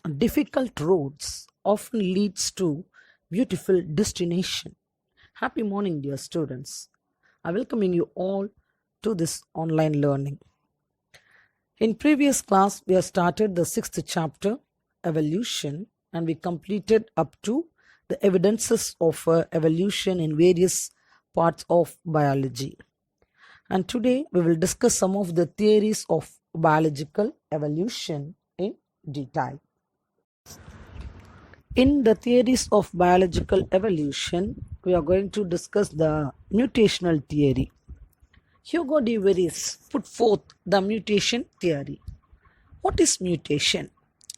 Difficult roads often leads to beautiful destination. Happy morning, dear students. I welcoming you all to this online learning. In previous class, we have started the sixth chapter, evolution, and we completed up to the evidences of evolution in various parts of biology. And today we will discuss some of the theories of biological evolution in detail. In the theories of biological evolution, we are going to discuss the mutational theory. Hugo de Vries put forth the mutation theory. What is mutation?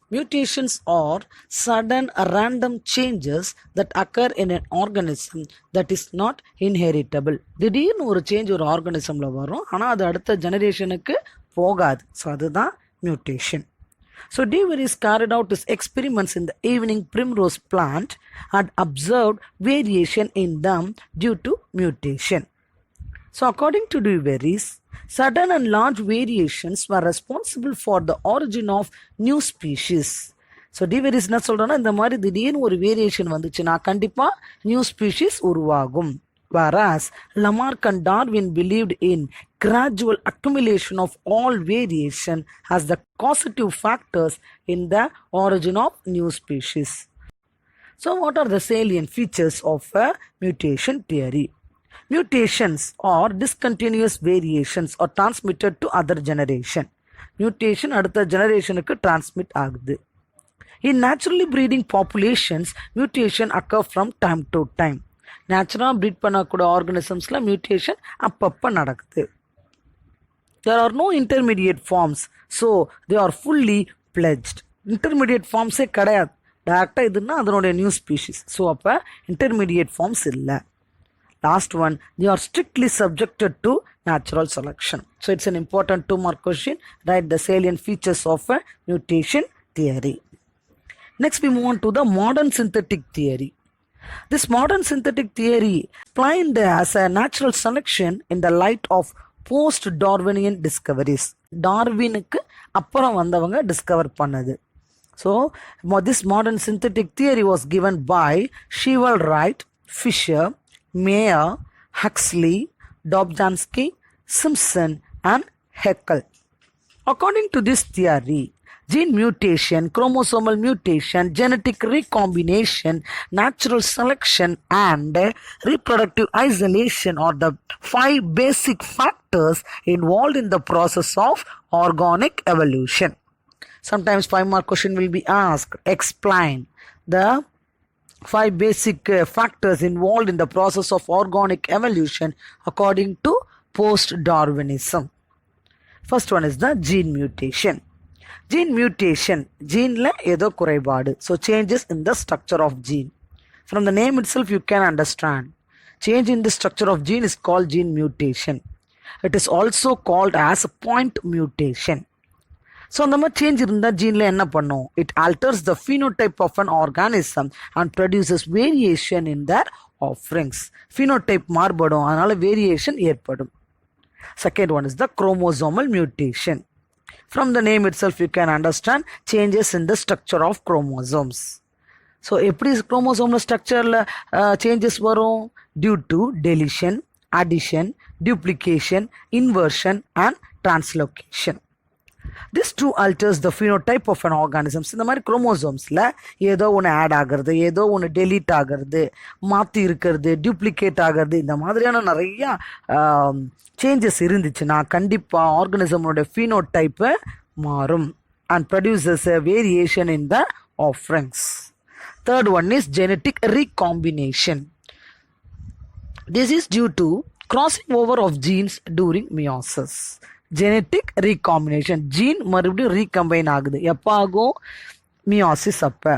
Mutations are sudden random changes that occur in an organism that is not inheritable. திடீர்னு ஒரு change ஒரு ஆர்கானிசம்ல வரும், ஆனால் அது அடுத்த ஜெனரேஷனுக்கு போகாது. So அதுதான் mutation. So de Vries carried out his experiments in the evening primrose plant and observed variation in them due to mutation. So according to de Vries, sudden and large variations were responsible for the origin of new species. So de Vries என்ன சொல்றேன்னா, இந்த மாதிரி திடீர்னு ஒரு variation வந்துச்சுன்னா கண்டிப்பா new species உருவாகும். Whereas Lamarck and Darwin believed in gradual accumulation of all variation as the causative factors in the origin of new species. So what are the salient features of a mutation theory? Mutations are discontinuous variations or transmitted to other generation. Mutation அடுத்த generationக்கு transmit ஆகுது. In naturally breeding populations, mutation occur from time to time. நேச்சுரலாக breed பண்ணக்கூடிய ஆர்கனிசம்ஸில் mutation அப்பப்போ நடக்குது. There are no intermediate forms, so they are fully pledged. Intermediate ஃபார்ம்ஸே கிடையாது. டேரெக்டாக இதுன்னா அதனுடைய நியூ ஸ்பீஷிஸ். ஸோ அப்போ இன்டர்மீடியட் ஃபார்ம்ஸ் இல்லை. Last one, they are strictly subjected to natural selection. So it's an important 2-mark question. Write the salient features of a mutation theory. Next we move on to the modern synthetic theory. This modern synthetic theory explained as a natural selection in the light of post-Darwinian discoveries. டார்வினுக்கு அப்புறம் வந்தவங்க discover பண்ணது. So this modern synthetic theory was given by Shewell Wright, Fisher, Mayer, Huxley, Dobzhansky, Simpson and Haeckel. According to this theory, gene mutation, chromosomal mutation, genetic recombination, natural selection and reproductive isolation are the 5 basic factors involved in the process of organic evolution. Sometimes 5-mark question will be asked. Explain the 5 basic factors involved in the process of organic evolution according to post-Darwinism. First one is the gene mutation. Gene mutation, geneல ஏதோ குறைபாடு. So changes in the structure of gene. From the name itself you can understand. Change in the structure of gene is called gene mutation. It is also called as point mutation. So அந்த மாதிரி change இருந்தால் ஜீனில் என்ன பண்ணும்? It alters the phenotype of an organism and produces variation in their offerings. Phenotype மாறுபடும், அதனால variation ஏற்படும். Second one is the chromosomal mutation. From the name itself you can understand changes in the structure of chromosomes. So எப்படி குரோமோசோம்ல ஸ்ட்ரக்சரில் changes வரும்? Due to deletion, addition, duplication, inversion and translocation. This too alters the phenotype of an organism. இந்த மாதிரி குரோமோசோம்ஸில் ஏதோ ஒன்று add ஆகிறது, ஏதோ ஒன்று டெலீட் ஆகிறது, மாற்றி இருக்கிறது, டியூப்ளிகேட் ஆகிறது, இந்த மாதிரியான நிறையா சேஞ்சஸ் இருந்துச்சுன்னா கண்டிப்பாக ஆர்கனிசமோட phenotype மாறும் and produces a variation in the offerings. Third one is genetic recombination. This is due to crossing over of genes during meiosis. Genetic recombination, gene மறுபடியும் recombine ஆகுது. எப்போ ஆகும்? meiosis அப்போ.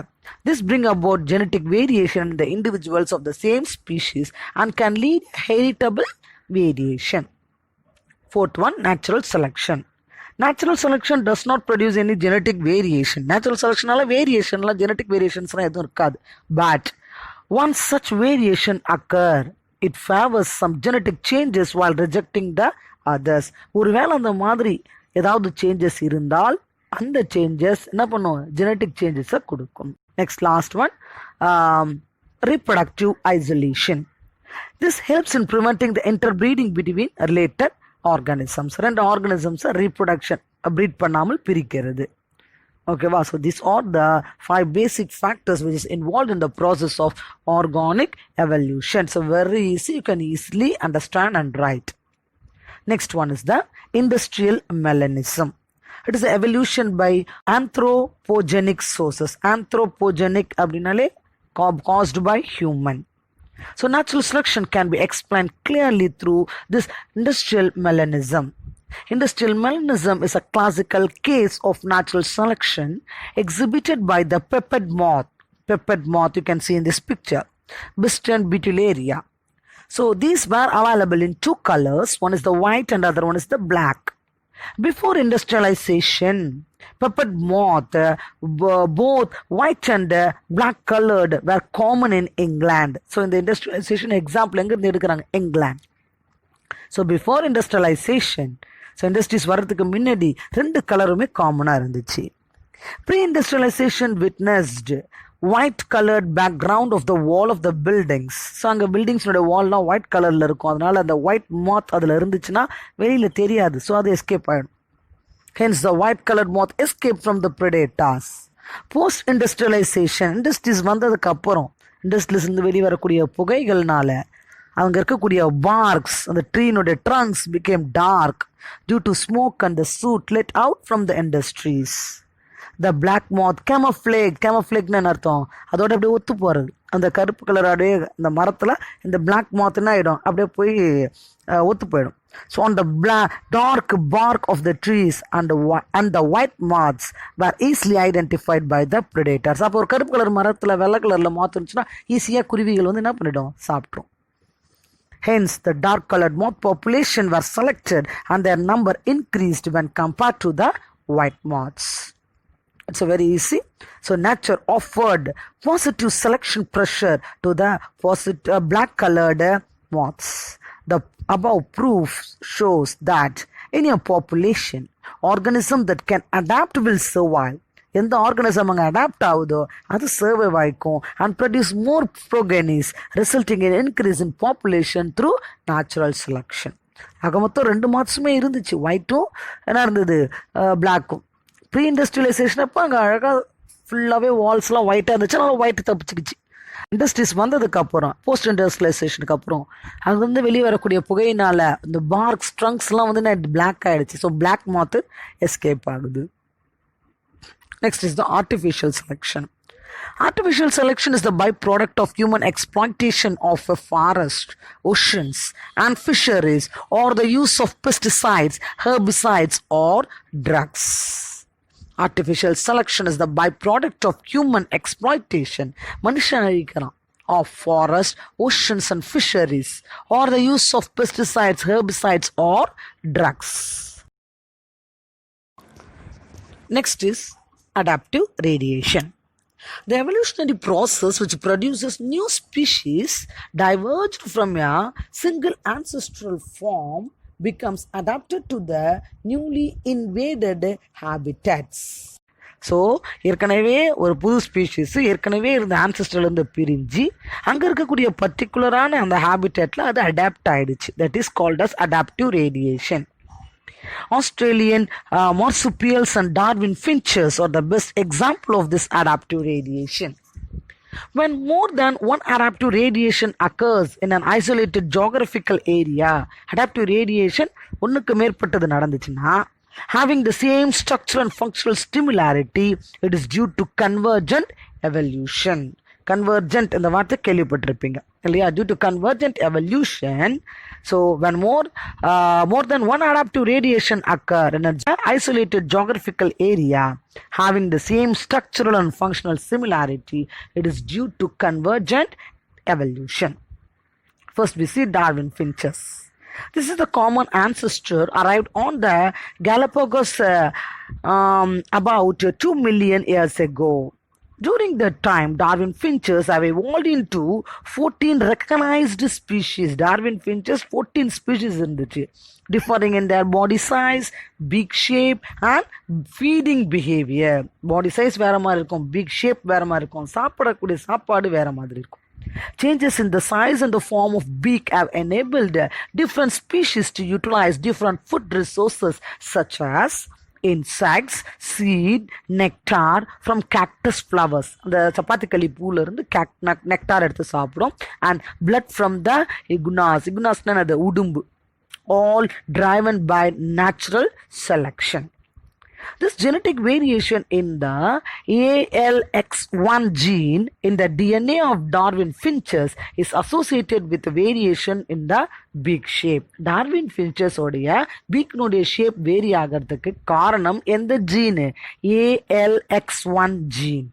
This bring about genetic variation in the individuals of the same species and can lead heritable variation. Fourth one, natural selection. Natural selection does not produce any genetic variation. Natural selection variation genetic variations எதுவும் இருக்காது. But once such variation occur, it favors some genetic changes while rejecting the others. ஒருவேளை அந்த மாதிரி ஏதாவது changes இருந்தால் அந்த changes என்ன பண்ணும், ஜெனட்டிக் சேஞ்சஸை கொடுக்கும். Next last one, reproductive isolation. This helps in preventing the interbreeding between related organisms. ரெண்டு ஆர்கானிசம்ஸை ரீப்ரொடக்ஷன் ப்ரீட் பண்ணாமல் பிரிக்கிறது. ஓகேவா? So these are the 5 basic factors which is involved in the process of organic evolution. So very easy, you can easily understand and write. Next one is the industrial melanism. It is the evolution by anthropogenic sources. Anthropogenic அப்படின்னாலே caused by human. So natural selection can be explained clearly through this industrial melanism. Industrial melanism is a classical case of natural selection exhibited by the peppered moth. Peppered moth you can see in this picture. Biston betullaria. So these were available in 2 colors. One is the white and other one is the black. Before industrialization, peppered moth, both white and black colored, were common in England. So in the industrialization example, England. So before industrialization, so industries வரதுக்கு முன்னாடி 2 கலருமே காமனா இருந்துச்சு. Pre-industrialization witnessed white colored background of the wall of the buildings. So அங்கே பில்டிங்ஸோட வால்லாம் white கலரில் இருக்கும். அதனால அந்த ஒயிட் moth அதில் இருந்துச்சுன்னா வெளியில் தெரியாது. ஸோ அது எஸ்கேப் ஆகிடும். Hence the white colored moth escaped from the predators. Post industrialization, industries வந்ததுக்கு அப்புறம் இண்டஸ்ட்ரீஸ் இருந்து வெளியே வரக்கூடிய புகைகள்னால அவங்க இருக்கக்கூடிய பார்க்ஸ், அந்த ட்ரீனுடைய Trunks became dark due to smoke and the soot let out from the industries. The black moth, camouflageன்னு அர்த்தம், அதோட அப்படியே ஒத்து போகிறது. அந்த கருப்பு கலர் அப்படியே இந்த மரத்தில் இந்த பிளாக் மாத்னா ஆகிடும், அப்படியே போய் ஒத்து போயிடும். So on the dark bark of the trees and the white moths were easily identified by the predators. அப்போ ஒரு கருப்பு கலர் மரத்தில் வெள்ளை கலரில் moth இருந்துச்சுன்னா ஈஸியாக குருவிகள் வந்து என்ன பண்ணிடும், சாப்பிட்ரும். Hence, the dark-colored moth population were selected and their number increased when compared to the white moths. It's a very easy. So nature offered positive selection pressure to the black-colored moths. The above proof shows that in a population, organism that can adapt will survive. எந்த organism அங்கே adapt ஆகுதோ அது survive ஆகிக்கும் and produce more progenies resulting in increase in population through natural selection. ஆக மொத்தம் 2 மாதமே இருந்துச்சு, ஒயிட்டும் என்ன இருந்தது, பிளாக்கும். ப்ரீ இண்டஸ்ட்ரியலைசேஷன் அப்போ அங்கே அழகாக ஃபுல்லாகவே வால்ஸ்லாம் ஒயிட்டாக இருந்துச்சு, அதனால ஒயிட்டு தப்பிச்சுக்கிச்சு. இண்டஸ்ட்ரீஸ் வந்ததுக்கு அப்புறம், போஸ்ட் இண்டஸ்ட்ரியலைசேஷனுக்கு அப்புறம் அது வந்து வெளியே வரக்கூடிய புகையினால இந்த பார்க்ஸ் ட்ரங்க்ஸ்லாம் வந்து பிளாக் ஆகிடுச்சு. ஸோ பிளாக் மாத்து எஸ்கேப் ஆகுது. Next is the artificial selection. Artificial selection is the byproduct of human exploitation of a forest, oceans, and fisheries, or the use of pesticides, herbicides, or drugs. Artificial selection is the byproduct of human exploitation of forests, oceans, and fisheries, or the use of pesticides, herbicides, or drugs. Next is adaptive radiation. The evolutionary process which produces new species diverged from a single ancestral form becomes adapted to the newly invaded habitats. So ஏற்கனவே ஒரு புது species ஏற்கனவே இருந்த ஆன்செஸ்டர்லேருந்து பிரிஞ்சு அங்கே இருக்கக்கூடிய பர்டிகுலரான அந்த ஹேபிட்டேட்டில் அது அடாப்ட் ஆகிடுச்சு. That is called as adaptive radiation. Australian marsupials and Darwin finches are the best example of this adaptive radiation. When more than one adaptive radiation occurs in an isolated geographical area, adaptive radiation ஒன்றுக்கு மேற்பட்டது நடந்துச்சுன்னா having the same structure and functional similarity, it is due to convergent evolution. Convergent இந்த வார்த்தை கேள்விப்பட்டிருப்பீங்க இல்லையா? Due to convergent evolution, so when more than one adaptive radiation occur in an isolated geographical area having the same structural and functional similarity, it is due to convergent evolution. First we see Darwin finches. This is the common ancestor arrived on the Galapagos about 2 million years ago. During that time, Darwin finches have evolved into 14 recognized species. Darwin finches 14 species இருந்துச்சு, differing in their body size, beak shape and feeding behavior. Body size வேற மாதிரி இருக்கும், beak shape வேற மாதிரி இருக்கும், சாப்பிடக்கூடிய சாப்பாடு வேற மாதிரி இருக்கும். Changes in the size and the form of beak have enabled different species to utilize different food resources such as insects, seed, nectar from cactus flowers. The chapathikali பூல இருந்து nectar எடுத்து சாப்பிடும். And blood from the iguanas. Iguanasனா அது உடும்பு. All driven by natural selection. This genetic variation in the ALX1 gene in the DNA of Darwin finches is associated with the variation in the beak shape. Darwin finches உடைய beak நோடைய shape vary ஆகிறதுக்கு காரணம் எந்த gene? ALX1 gene.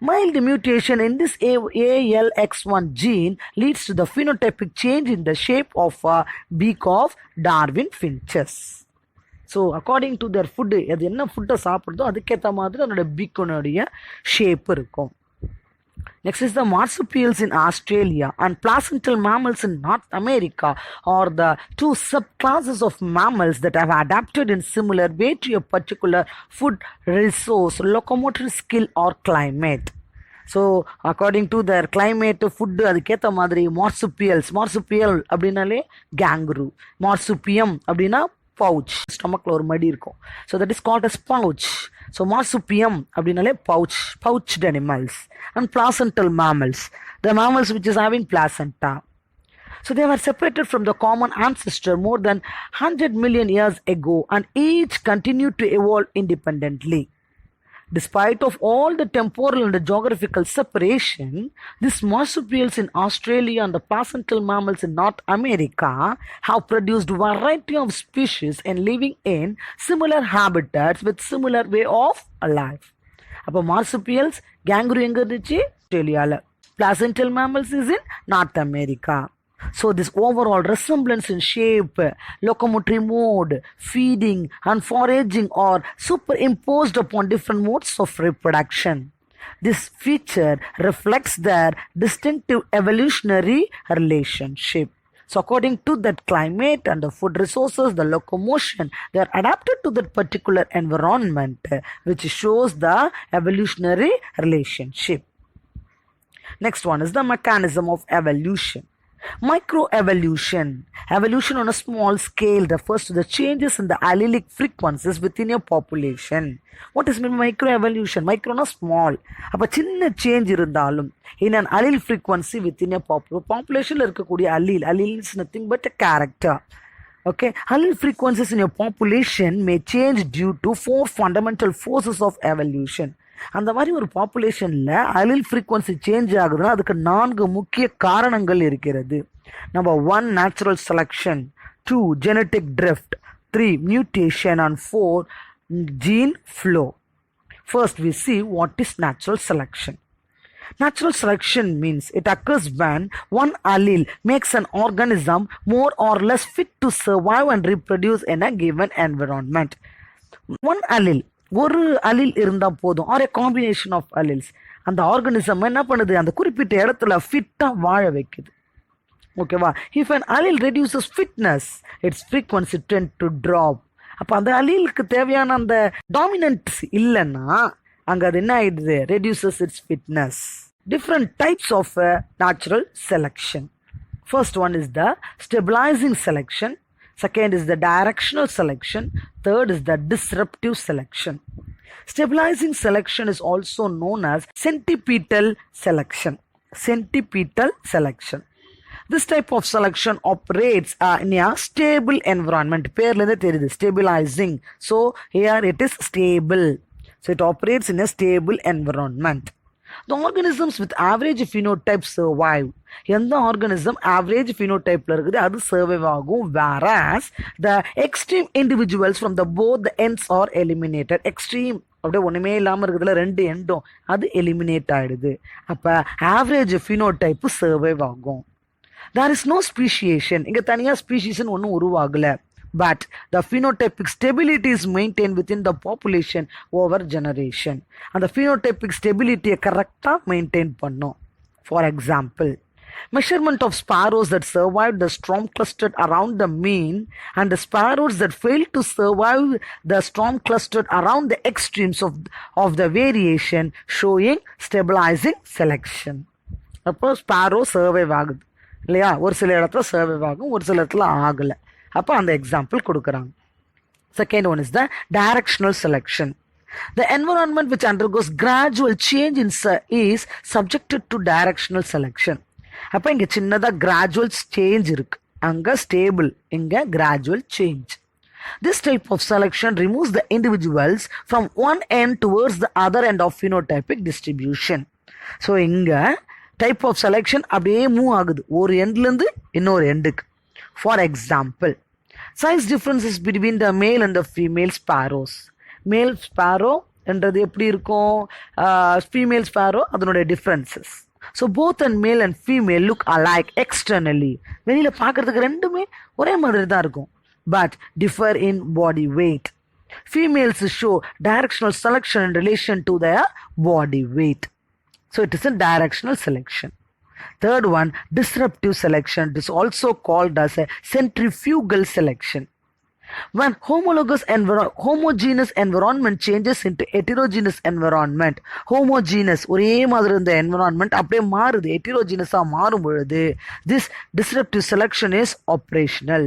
Mild mutation in this ALX1 gene leads to the phenotypic change in the shape of beak of Darwin finches. So according to their food, அது என்ன ஃபுட்டை சாப்பிட்றதோ அதுக்கேற்ற மாதிரி அதோட பீக்கனுடைய ஷேப் இருக்கும். Next is the marsupials in Australia and placental mammals in North America are the two subclasses of mammals that have adapted in similar way to a particular food resource, locomotor skill or climate. So according to their climate, food அதுக்கேற்ற மாதிரி marsupial அப்படின்னாலே kangaroo, marsupium அப்படின்னா pouch, ஸ்டொமக்ல ஒரு மடி இருக்கும். So that is called as pouch. So marsupium அப்படின்னாலே pouched animals. And placental mammals, the mammals which is having placenta. So they were separated from the common ancestor more than 100 million years ago and each continued to evolve independently. Despite of all the temporal and the geographical separation, these marsupials in Australia and the placental mammals in North America have produced variety of species and living in similar habitats with similar way of life. அப்போ marsupials, kangaroo எங்க இருந்துச்சு? ஆஸ்திரேலியால. Placental mammals is in North America. So this overall resemblance in shape, locomotory mode, feeding and foraging are superimposed upon different modes of reproduction. This feature reflects their distinctive evolutionary relationship. So according to that climate and the food resources, the locomotion, they are adapted to that particular environment, which shows the evolutionary relationship. Next one is the mechanism of evolution. Microevolution. Evolution on a small scale refers to the changes in the allelic frequencies within a population. What is mean microevolution? Micro na small. அப்ப சின்ன change இருந்தாலும் in an allele frequency within a population இருக்கக்கூடிய allele is nothing but a character. Okay, allele frequencies in your population may change due to 4 fundamental forces of evolution. அந்த மாதிரி ஒரு பாப்புலேஷன்ல அலில் frequency change ஆகுதுன்னா அதுக்கு 4 முக்கிய காரணங்கள் இருக்கிறது. Number 1 natural selection, 2 genetic drift, 3 mutation and 4 gene flow. First we see what is natural selection. Natural selection means it occurs when one allele makes an organism more or less fit to survive and reproduce in a given environment. One allele, ஒரு allele இருந்தால் போதும், or a combination of alleles, அந்த organism என்ன பண்ணுது, அந்த குறிப்பிட்ட இடத்துல ஃபிட்டாக வாழ வைக்குது. ஓகேவா? If an allele reduces fitness, its frequency tend to drop. அப்போ அந்த அலிலுக்கு தேவையான அந்த டாமினன்ஸ் இல்லைன்னா அங்கே அது என்ன ஆயிடுது, reduces its fitness. Different types of natural selection. First one is the stabilising selection. Second is the directional selection. Third is the disruptive selection. Stabilizing selection is also known as centripetal selection. Centripetal selection. This type of selection operates in a stable environment. பேர்லேருந்து தெரியுது stabilizing. So here it is stable. So it operates in a stable environment. The organisms with average phenotype survive. எந்த organism average ஃபினோடைப்ல இருக்குது அது survive ஆகும். whereas the extreme individuals from the both the ends are eliminated. Extreme அப்படியே ஒன்றுமே இல்லாமல் இருக்குதுல 2 எண்டும் அது eliminate ஆகிடுது. அப்போ ஆவரேஜ் ஃபினோடைப்பு சர்வைவ் ஆகும். there is no speciation. இங்கே தனியாக ஸ்பீஷீஸ்ன்னு ஒன்றும் உருவாகலை. but the phenotypic stability is maintained within the population over generation. And the phenotypic stability correct maintain பண்ணும். For example, measurement of sparrows that survived the storm clustered around the mean and the sparrows that failed to survive the storm clustered around the extremes of the variation showing stabilizing selection. அப்போ sparrow survive ஆகுது இல்லையா, ஒரு சில இடத்துல survive ஆகும், ஒரு சில இடத்துல ஆகலை. அப்போ அந்த எக்ஸாம்பிள் கொடுக்குறாங்க. Second one is the directional selection. The environment which undergoes gradual change is subjected to directional selection. அப்போ இங்கே சின்னதாக gradual change இருக்கு, அங்கே stable, இங்கே gradual change. This type of selection removes the individuals from one end towards the other end of phenotypic distribution. So இங்கே type of selection அப்படியே move ஆகுது ஒரு எண்ட்லேருந்து இன்னொரு எண்டுக்கு. For example, size differences between the male and the female sparrows. மேல் sparrow என்றது எப்படி இருக்கும், ஃபீமேல் ஸ்பாரோ அதனுடைய differences. So both and male and female look அலைக் externally. வெளியில் பார்க்குறதுக்கு ரெண்டுமே ஒரே மாதிரி தான் இருக்கும், but differ in body weight. Females show directional selection in relation to their body weight. So it is a directional selection. Third one, disruptive selection. It is also called as a centrifugal selection. When homogeneous environment changes into heterogeneous environment, homogeneous ஒரே மாதிரி இருந்த environment அப்படியே மாறுது, heterogeneous மாறும் பொழுது this disruptive selection is operational.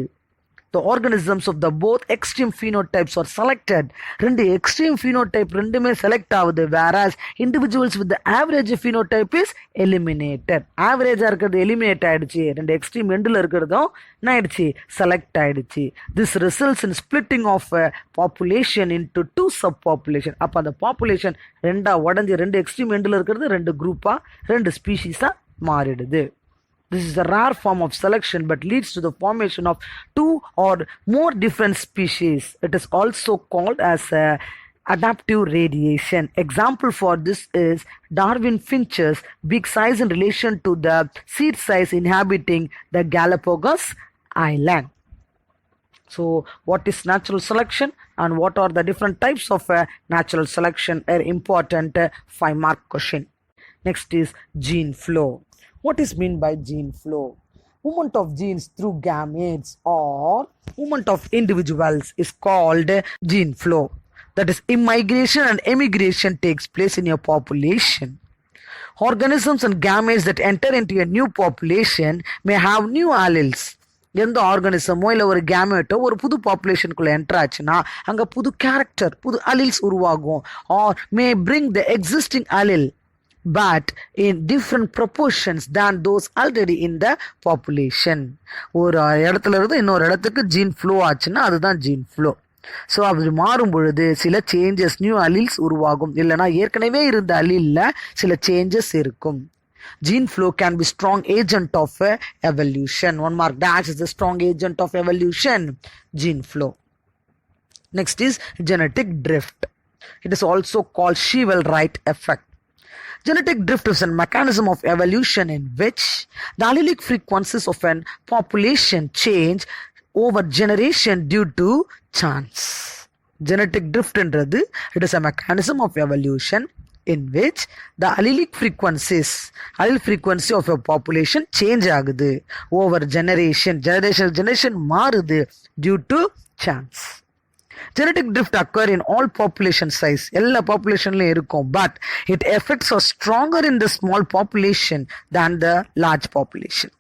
The organisms of the both extreme phenotypes are selected. ரெண்டு extreme phenotype ரெண்டுமே select ஆகுது, whereas individuals with the average phenotype is eliminated. ஆவரேஜா இருக்கிறது eliminate ஆயிடுச்சு, ரெண்டு extreme எண்டில் இருக்கிறதும் என்ன ஆயிடுச்சு, select ஆயிடுச்சு. This results in splitting of a population into two subpopulation. அப்போ அந்த population ரெண்டா உடஞ்சி ரெண்டு extreme எண்டில் இருக்கிறது ரெண்டு குரூப்பா ரெண்டு ஸ்பீஷீஸா மாறிடுது. This is a rare form of selection but leads to the formation of two or more different species. It is also called as adaptive radiation. Example for this is Darwin finches big size in relation to the seed size inhabiting the Galapagos Island. So what is natural selection and what are the different types of natural selection are important 5-mark question. Next is gene flow. What is meant by gene flow? Movement of genes through gametes or movement of individuals is called gene flow. That is, immigration and emigration takes place in your population. Organisms and gametes that enter into a new population may have new alleles. எந்த ஆர்கானிசமோ இல்லை ஒரு கேமெட்டோ ஒரு புது பாப்புலேஷனுக்குள்ளே enter ஆச்சுன்னா அங்கே புது character புது alleles உருவாகும், or may bring the existing allele but in different proportions than those already in the population. ஒரு இடத்துல இருந்து இன்னொரு இடத்துக்கு ஜீன் ஃப்ளோ ஆச்சுன்னா அதுதான் ஜீன் ஃப்ளோ. ஸோ அப்படி மாறும் பொழுது சில சேஞ்சஸ் நியூ அலீல்ஸ் உருவாகும், இல்லைனா ஏற்கனவே இருந்த அலீலில் சில சேஞ்சஸ் இருக்கும். Gene flow can be strong agent of evolution. 1 mark dash is the strong agent of evolution. Gene flow. Next is genetic drift. It is also called Shevel-Wright effect. Genetic drift is a mechanism of evolution in which the allelic frequencies of an population change over generation due to chance. Genetic drift என்றது it is a mechanism of evolution in which the allelic allele frequency of a population change ஆகுது over generation மாறுது due to chance. Genetic drift occur in all population size. எல்லா populationலயும் இருக்கும், but it effects are stronger in the small population than the large population.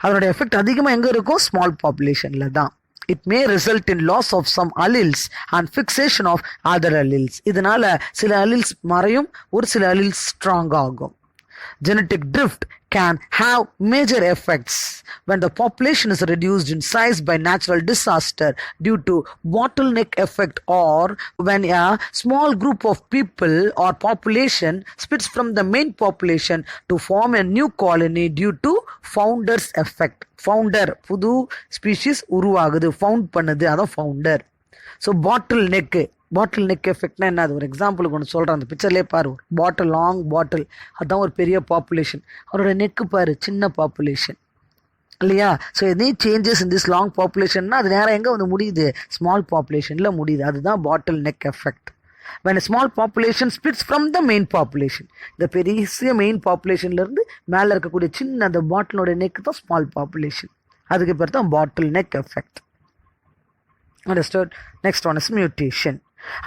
அதோட effect அதிகமா எங்க இருக்கும், small populationல தான். It may result in loss of some alleles and fixation of other alleles. இதனால சில alleles மறையும், ஒரு சில alleles strong ஆகும். Genetic drift can have major effects when the population is reduced in size by natural disaster due to bottleneck effect, or when a small group of people or population splits from the main population to form a new colony due to founder's effect. Founder புது species உருவாகுது, found பண்ணுது, அதான் founder. So பாட்டில் neck எஃபெக்ட்னா என்ன, அது ஒரு எக்ஸாம்பிளுக்கு ஒன்று சொல்கிறேன். அந்த பிக்சர்லேயே பாரு, பாட்டில் லாங் பாட்டில், அதுதான் ஒரு பெரிய பாப்புலேஷன். அவரோட நெக்கு பாரு, சின்ன பாப்புலேஷன் இல்லையா? So any changes in this long பாப்புலேஷன்னா அது நேரம் எங்கே வந்து முடியுது? ஸ்மால் பாப்புலேஷனில் முடியுது. அதுதான் bottleneck effect. when a small population splits from the main population. இந்த பெரிய மெயின் பாப்புலேஷன்லேருந்து மேலே இருக்கக்கூடிய சின்ன அந்த பாட்டிலோட நெக் தான் ஸ்மால் பாப்புலேஷன். அதுக்கு பேர் தான் bottleneck effect. Understood? Next one is mutation.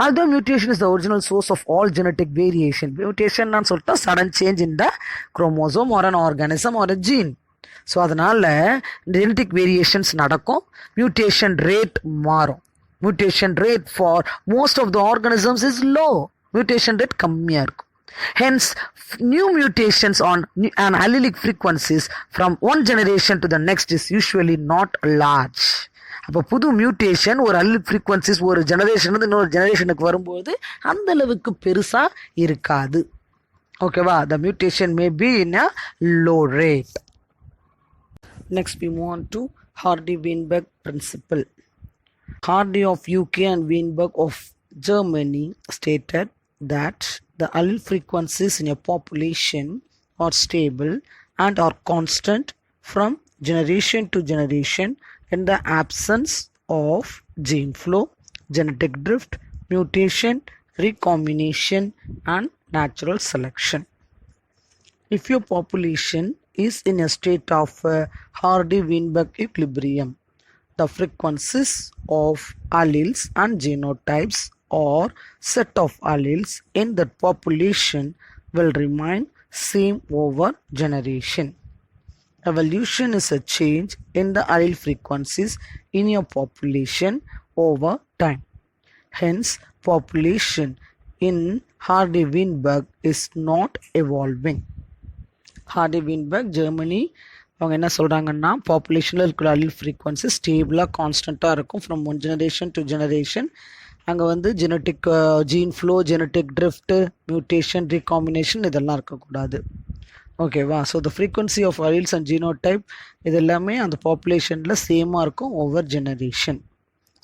Although mutation is the original source of all genetic variation. Mutation நான் சொல்லிட்டா sudden change in the chromosome or an organism or a gene. So அதனால் genetic variations நடக்கும். Mutation rate மாறும். Mutation rate for most of the organisms is low. Mutation rate கம்மியாக இருக்கும். Hence, new mutations on an allelic frequencies from one generation to the next is usually not large. அப்போ புது mutation ஒரு allelic frequencies ஒரு generation இன்னொரு ஜெனரேஷனுக்கு வரும்போது அந்த அளவுக்கு பெருசாக இருக்காது. ஓகேவா? The mutation may be in a low rate. Next we move on to Hardy-Weinberg principle. Hardy of UK and Weinberg of Germany stated that the allele frequencies in a population are stable and are constant from generation to generation in the absence of gene flow, genetic drift, mutation, recombination and natural selection. If your population is in a state of Hardy-Weinberg equilibrium, the frequencies of alleles and genotypes or set of alleles in that population will remain same over generation. Evolution is a change in the allele frequencies in your population over time. Hence, population in Hardy-Weinberg is not evolving. Hardy-Weinberg Germany அவங்க என்ன சொல்கிறாங்கன்னா, பாப்புலேஷனில் இருக்கிற allele frequency ஸ்டேபிளாக கான்ஸ்டண்ட்டாக இருக்கும் from one generation to generation. அங்கே வந்து genetic gene flow, genetic drift, mutation, recombination இதெல்லாம் இருக்கக்கூடாது. ஓகேவா? So the frequency of alleles and genotype இது எல்லாமே அந்த பாப்புலேஷனில் சேமாக இருக்கும் ஓவர் ஜெனரேஷன்.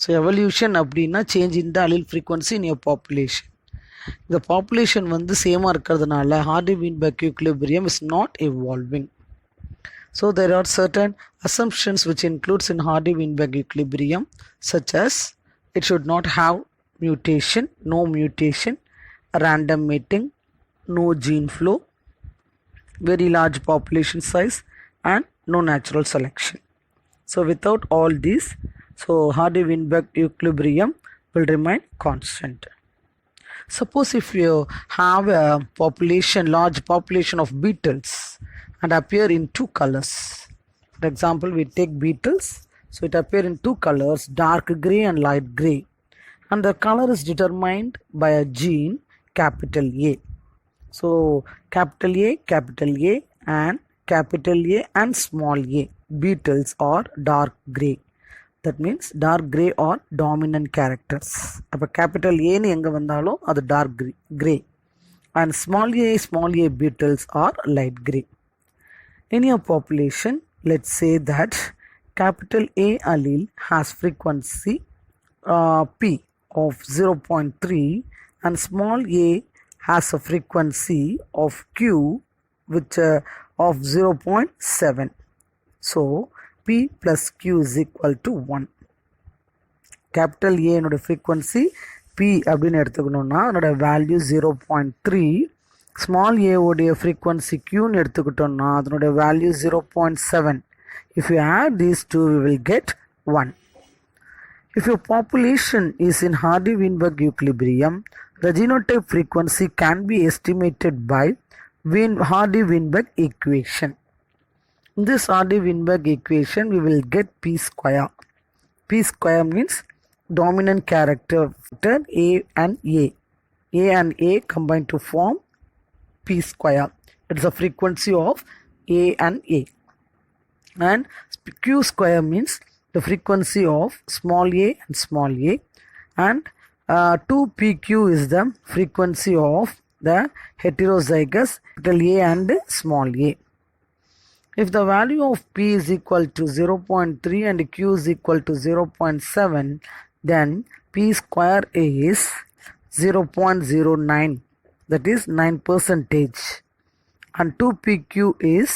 ஸோ எவல்யூஷன் அப்படின்னா change in the allele frequency in your population. இந்த பாப்புலேஷன் வந்து சேமாக இருக்கிறதுனால Hardy-Weinberg equilibrium is not evolving. So there are certain assumptions which includes in Hardy-Weinberg equilibrium, such as it should not have mutation, no mutation, random mating, no gene flow, very large population size and no natural selection. So without all these, so Hardy-Weinberg equilibrium will remain constant. Suppose if you have a population, large population of beetles and appear in two colors. For example, we take beetles, so it appear in two colors, dark gray and light gray, and the color is determined by a gene capital A. So capital A and small a beetles are dark gray. That means dark gray or dominant characters. அப்போ capital A னு எங்கே வந்தாலும் அது dark gray and small a beetles are light gray. In your population, let's say that capital A allele has frequency P of 0.3 and small a has a frequency of Q which of 0.7. So P plus Q is equal to 1. Capital A என்னோட frequency P அப்படின்னு எடுத்துக்கணும்னா அதனோட value 0.3. Small a உடைய frequency Qன்னு எடுத்துக்கிட்டோம்னா அதனோட value 0.7. If you add these two, we will get 1. If your population is in Hardy-Weinberg equilibrium, the genotype frequency can be estimated by Hardy-Weinberg equation. In this Hardy-Weinberg equation, we will get P square. P square means dominant character A and A. A and A combine to form P square. It is the frequency of A and A. And Q square means the frequency of small a and small a. And 2PQ is the frequency of the heterozygous capital A and small a. If the value of P is equal to 0.3 and Q is equal to 0.7, then P square is 0.09, that is 9%, and 2PQ is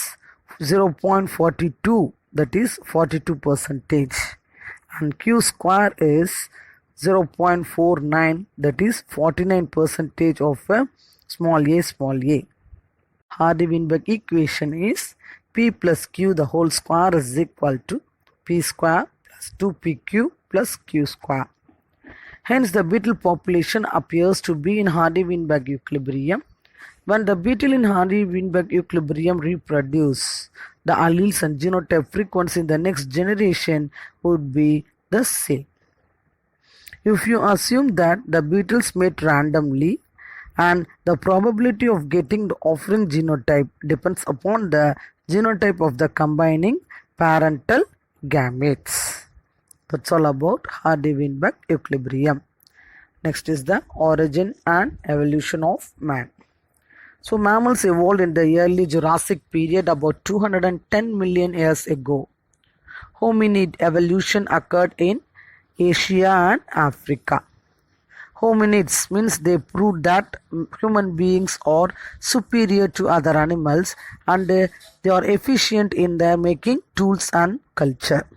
0.42, that is 42 percentage, and Q square is 0.49, that is 49 percentage of small a. Hardy-Weinberg equation is P plus Q the whole square is equal to P square plus 2PQ plus Q square. Hence, the beetle population appears to be in Hardy-Weinberg equilibrium. When the beetle in Hardy-Weinberg equilibrium reproduce, the alleles and genotype frequency in the next generation would be the same. If you assume that the beetles mate randomly and the probability of getting the offering genotype depends upon the genotype of the combining parental gametes. That's all about Hardy-Weinberg equilibrium. Next is the origin and evolution of man. So mammals evolved in the early Jurassic period about 210 million years ago. Hominid evolution occurred in Asia and Africa. Hominids means they proved that human beings are superior to other animals and they are efficient in their making tools and culture.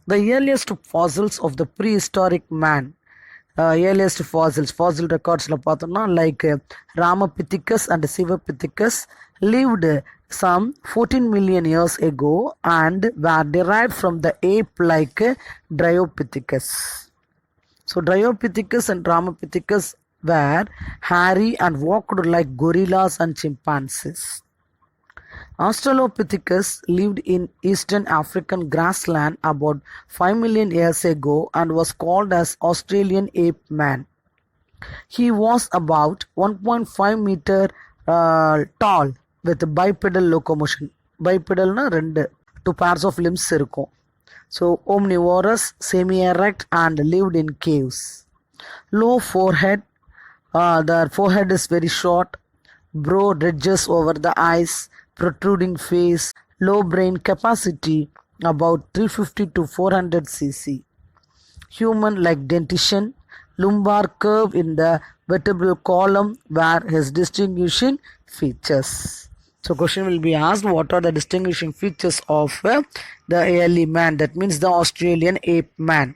The earliest fossils of the prehistoric man, fossil records like Ramapithecus and Sivapithecus lived some 14 million years ago and were derived from the ape like Dryopithecus. So Dryopithecus and Ramapithecus were hairy and walked like gorillas and chimpanzees. Australopithecus lived in eastern African grassland about 5 million years ago and was called as Australian ape man. He was about 1.5 meter tall with bipedal locomotion. Bipedal na two pairs of limbs irukkum. So omnivorous, semi-erect and lived in caves. Low forehead, the forehead is very short, broad ridges over the eyes, protruding face, low brain capacity about 350 to 400 cc. Human-like dentition, lumbar curve in the vertebral column were his distinguishing features. So question will be asked, what are the distinguishing features of the early man, that means the Australian ape man.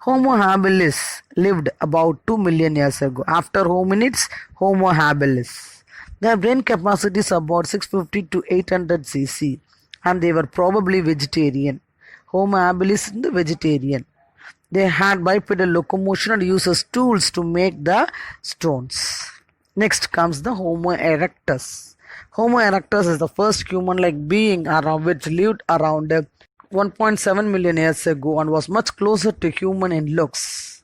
Homo habilis lived about 2 million years ago. After hominids, Homo habilis. Their brain capacity is about 650 to 800 cc and they were probably vegetarian. Homo habilis is the vegetarian. They had bipedal locomotion and uses tools to make the stones. Next comes the Homo erectus. Homo erectus is the first human-like being which lived around 1.7 million years ago and was much closer to human in looks.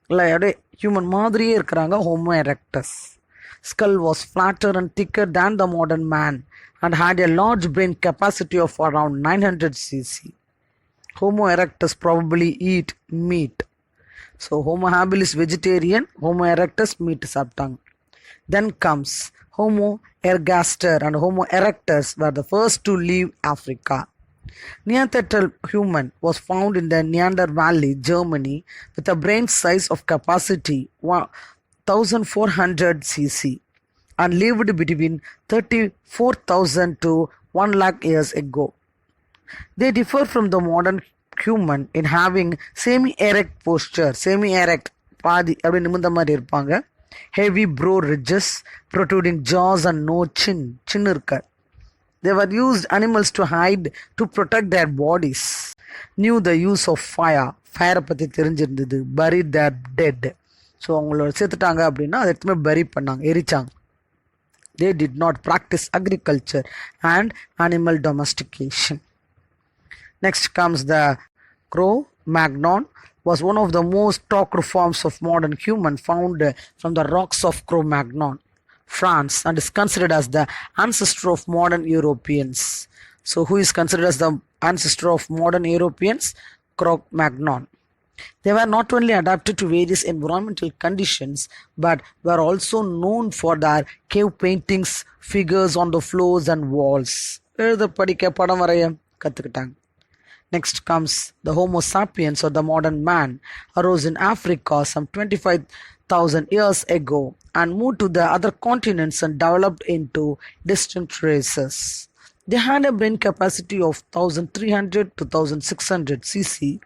Like human மாதிரியே இருக்கிறாங்க Homo erectus. Skull was flatter and thicker than the modern man and had a large brain capacity of around 900 cc. Homo erectus probably eat meat. So Homo habilis vegetarian, Homo erectus meat சாப்பிட்டாங்க. Then comes Homo ergaster and Homo erectus were the first to leave Africa. Neanderthal human was found in the Neander Valley, Germany, with a brain size of capacity 1400 cc and lived between 34,000 to 1 lakh years ago. They differ from the modern human in having semi-erect posture. Semi-erect, பாதி அப்படி நிமிர்ந்த மாதிரி இருப்பாங்க. Heavy brow ridges, protruding jaws and no chin. Chin இருக்க. They were used animals to hide to protect their bodies. Knew the use of fire. Fire பத்தி தெரிஞ்சிருந்தது. Buried their dead. So அவங்களோட சேர்த்துட்டாங்க அப்படின்னா அதை எடுத்துமே bury பண்ணாங்க, எரிச்சாங்க. They did not practice agriculture and animal domestication. Next comes the Cro-Magnon, was one of the most talked forms of modern human found from the rocks of Cro-Magnon, France, and is considered as the ancestor of modern Europeans. So who is considered as the ancestor of modern Europeans? Cro-Magnon. They were not only adapted to various environmental conditions but were also known for their cave paintings, figures on the floors and walls. எழுத படிக்க படம் வரைய கற்றுக்கிட்டாங்க. Next comes the Homo sapiens or the modern man arose in Africa some 25,000 years ago and moved to the other continents and developed into distinct races. They had a brain capacity of 1300 to 1600 cc.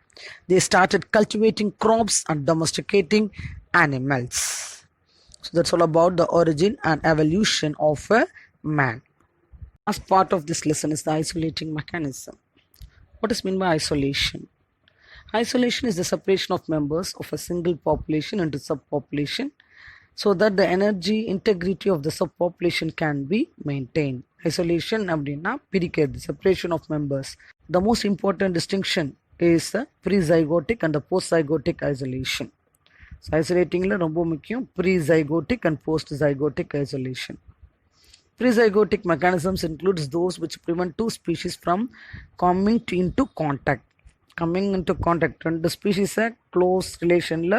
They started cultivating crops and domesticating animals. So that's all about the origin and evolution of a man. As part of this lesson is the isolating mechanism. What is meant by isolation? Isolation is the separation of members of a single population into subpopulation so that the energy integrity of the subpopulation can be maintained. Isolation அப்படின்னா பிரிக்கிறது, separation of members. The most important distinction is the pre-zygotic and the post-zygotic isolation. So isolatingல ரொம்ப முக்கியம் pre-zygotic and post-zygotic isolation. Pre-zygotic mechanisms includes those which prevent two species from into contact. Coming into contact, ரெண்டு ஸ்பீஷிஸை close ரிலேஷனில்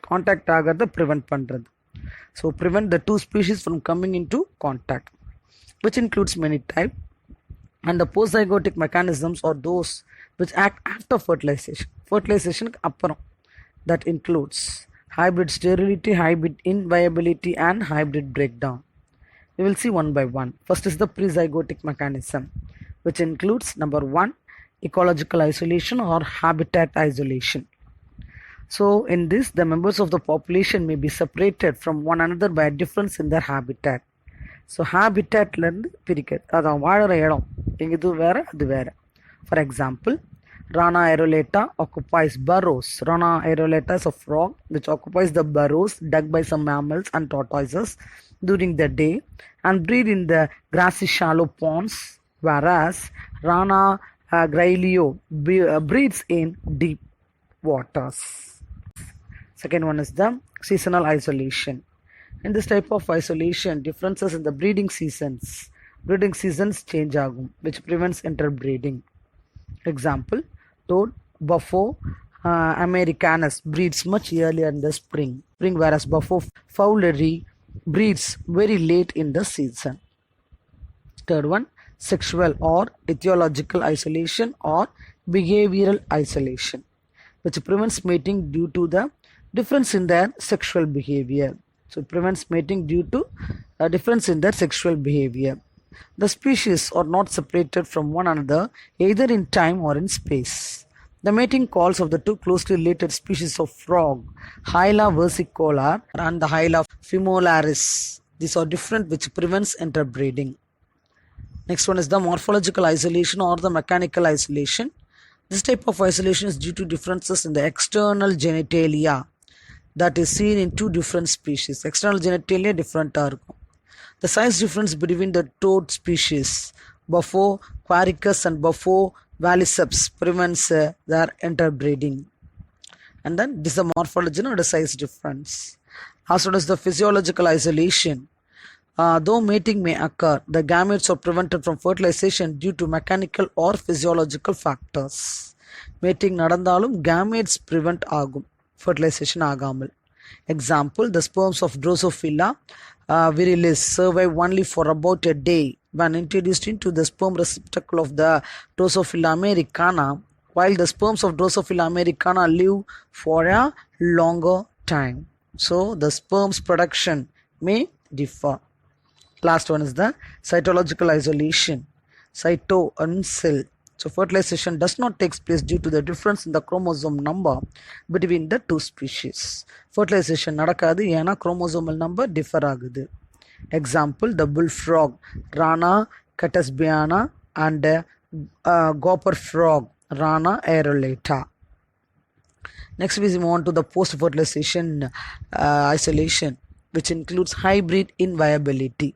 contact ஆகிறத prevent பண்ணுறது. So prevent the two species from coming into contact, which includes many types. And the post-zygotic mechanisms are those which act after fertilization. Fertilization அப்புறம். That includes hybrid sterility, hybrid inviability and hybrid breakdown. We will see one by one. First is the pre-zygotic mechanism, which includes number one, ecological isolation or habitat isolation. So in this, the members of the population may be separated from one another by a difference in their habitat. So habitatலேருந்து பிரிக்கிறது, அதான் வாழற இடம், இது வேற அது வேற. For example, Rana aerolata occupies burrows. Rana aerolata is a frog which occupies the burrows dug by some mammals and tortoises during the day and breed in the grassy shallow ponds, whereas Rana Grailio breeds in deep waters. Second one is the seasonal isolation. In this type of isolation, differences in the breeding seasons change agum, which prevents interbreeding. Example, toad Buffo americanus breeds much earlier in the spring, whereas Buffo fowleri breeds very late in the season. Third one, sexual or etiological isolation or behavioral isolation, which prevents mating due to the difference in their sexual behavior. So it prevents mating due to a difference in their sexual behavior. The species are not separated from one another either in time or in space. The mating calls of the two closely related species of frog, Hyla versicolor and the Hyla femolaris. These are different, which prevents interbreeding. Next one is the morphological isolation or the mechanical isolation. This type of isolation is due to differences in the external genitalia that is seen in two different species. External genitalia different are. The size difference between the toad species, Buffo quericus and Buffo valliceps, prevents their interbreeding. And then this is the morphology or the size difference. As well as the physiological isolation. Though mating may occur, the gametes are prevented from fertilization due to mechanical or physiological factors. Mating நடந்தாலும் gametes prevent ஆகும், fertilization ஆகாமல். Example, the sperms of Drosophila virilis survive only for about a day when introduced into the sperm receptacle of the Drosophila americana, while the sperms of Drosophila americana live for a longer time. So the sperm's production may differ. Last one is the cytological isolation, cyto and cell. So fertilization does not take place due to the difference in the chromosome number between the two species. Fertilization நடக்காது ஏன்னா chromosomal number differ ஆகுது. Example, the bullfrog Rana catasbiana and gopher frog Rana aerolata. Next we move on to the post-fertilization isolation, which includes hybrid inviability.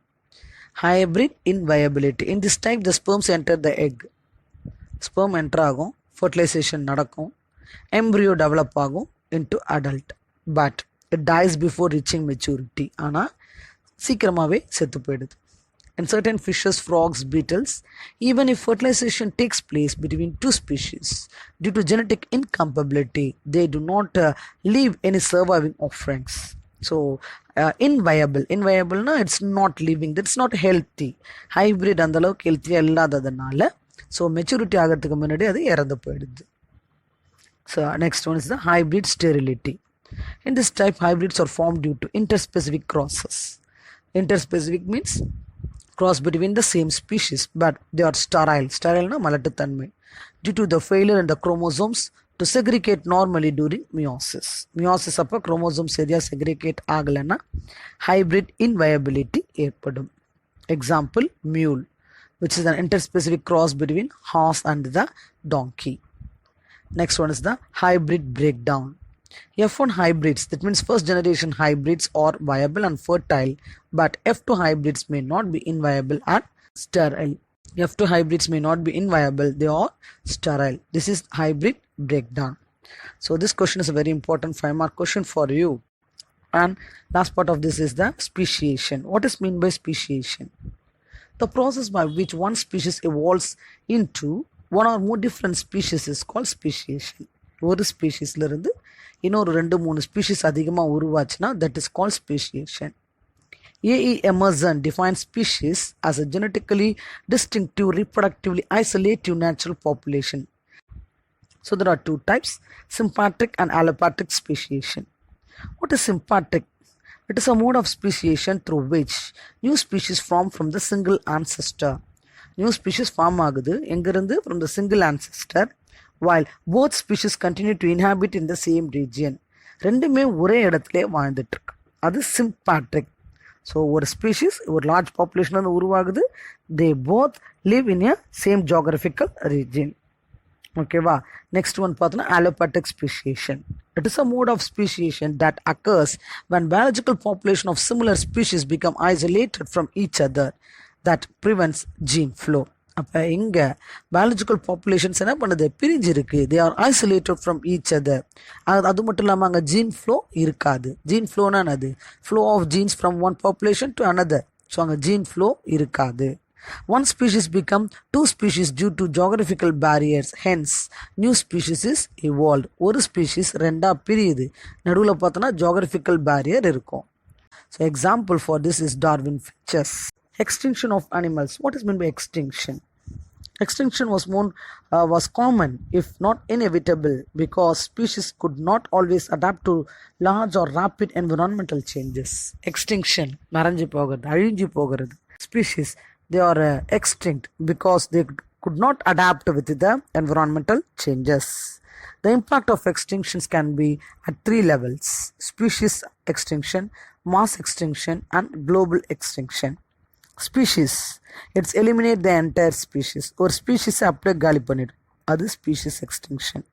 Hybrid inviability. In this type, the sperms enter the egg. Sperm enter ஆகும், fertilization நடக்கும், embryo develop ஆகும் into adult, but it dies before reaching maturity. ஆனால் சீக்கிரமாகவே செத்து போயிடுது. In certain fishes, frogs, beetles, even if fertilization takes place between two species, due to genetic incompatibility, they do not leave any surviving offerings. So inviable na it's not living, that's not healthy. Hybrid அந்த அளவுக்கு ஹெல்த்தியாக இல்லாததுனால so maturity ஆகிறதுக்கு முன்னாடி அது இறந்து போயிடுது. So next one is the hybrid sterility. In this type hybrids are formed due to interspecific crosses. Interspecific means cross between the same species, but they are sterile. Sterile na malattanmai due to the failure in the chromosomes to segregate normally during meiosis. Meiosis appo chromosomes area segregate agalana hybrid inviability ஏற்படும். Example, mule, which is an interspecific cross between horse and the donkey. Next one is the hybrid breakdown. F1 hybrids, that means first generation hybrids, are viable and fertile, but F2 hybrids may not be inviable and sterile. F2 hybrids may not be inviable, they are sterile. This is hybrid breakdown. So this question is a very important 5-mark question for you. And last part of this is the speciation. What is meant by speciation? The process by which one species evolves into one or more different species is called speciation. ஒரு ஸ்பீஷீஸ்ல இருந்து இன்னொரு 2-3 species அதிகமாக உருவாச்சுன்னா that is called speciation. A.E. Emerson defines species as a genetically distinctive, reproductively isolative natural population. So there are 2 types, sympatric and allopathic speciation. What is sympatric? It is a mode of speciation through which new species form from the single ancestor. New species form ஆகுது எங்கிருந்து from the single ancestor, while both species continue to inhabit in the same region. ரெண்டுமே ஒரே இடத்துல வாழ்ந்துட்டு இருக்கு, அது sympatric. So ஒரு species ஒரு லார்ஜ் பாப்புலேஷன் வந்து உருவாகுது, they both live in a same geographical region. ஓகேவா? நெக்ஸ்ட் ஒன் பார்த்தோன்னா allopathic speciation. It is a mode of speciation that occurs when biological population of similar species become isolated from each other, that prevents gene flow. அப்போ இங்கே biological populations என்ன பண்ணுது, பிரிஞ்சிருக்கு, they are isolated from each other. அது மட்டும் இல்லாமல் அங்கே gene flow இருக்காது. ஜீன் ஃப்ளோனா அது flow of genes from one population to another. So அங்கே ஜீன் ஃப்ளோ இருக்காது. One species become 2 species due to geographical barriers. Hence, new species is evolved. ஒரு species ரெண்டா பிரியுது, நடுவில் பார்த்தோன்னா geographical barrier இருக்கும். So example for this is Darwin features. Extinction of animals. What is meant by extinction? Extinction was common, if not inevitable, because species could not always adapt to large or rapid environmental changes. Extinction, மறைஞ்சு போகிறது, அழிஞ்சு போகிறது. Species, they are extinct because they could not adapt with the environmental changes. The impact of extinctions can be at 3 levels: species extinction, mass extinction, and global extinction. Species, it's eliminate the entire species. ஒரு ஸ்பீஷீஸை அப்படியே காலி பண்ணிடும், அது species extinction.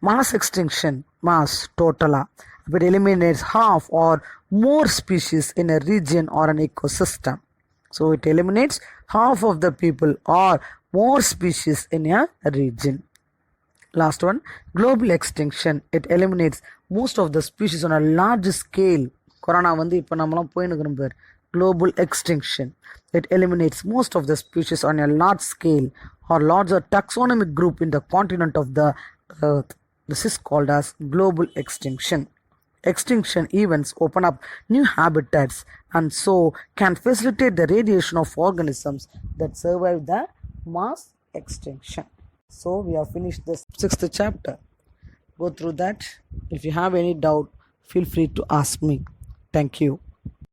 Mass extinction, mass டோட்டலாக, it eliminates half or more species in a region or an ecosystem. So it eliminates half of the people or more species in a region. Last one, global extinction. It eliminates most of the species on a large scale. Corona வந்து இப்போ நம்மளாம் போயின்னு பேர் global extinction. It eliminates most of the species on a large scale or larger taxonomic group in the continent of the earth. This is called as global extinction. Extinction events open up new habitats and so can facilitate the radiation of organisms that survive the mass extinction. So we have finished the 6th chapter. Go through that. If you have any doubt, feel free to ask me. Thank you.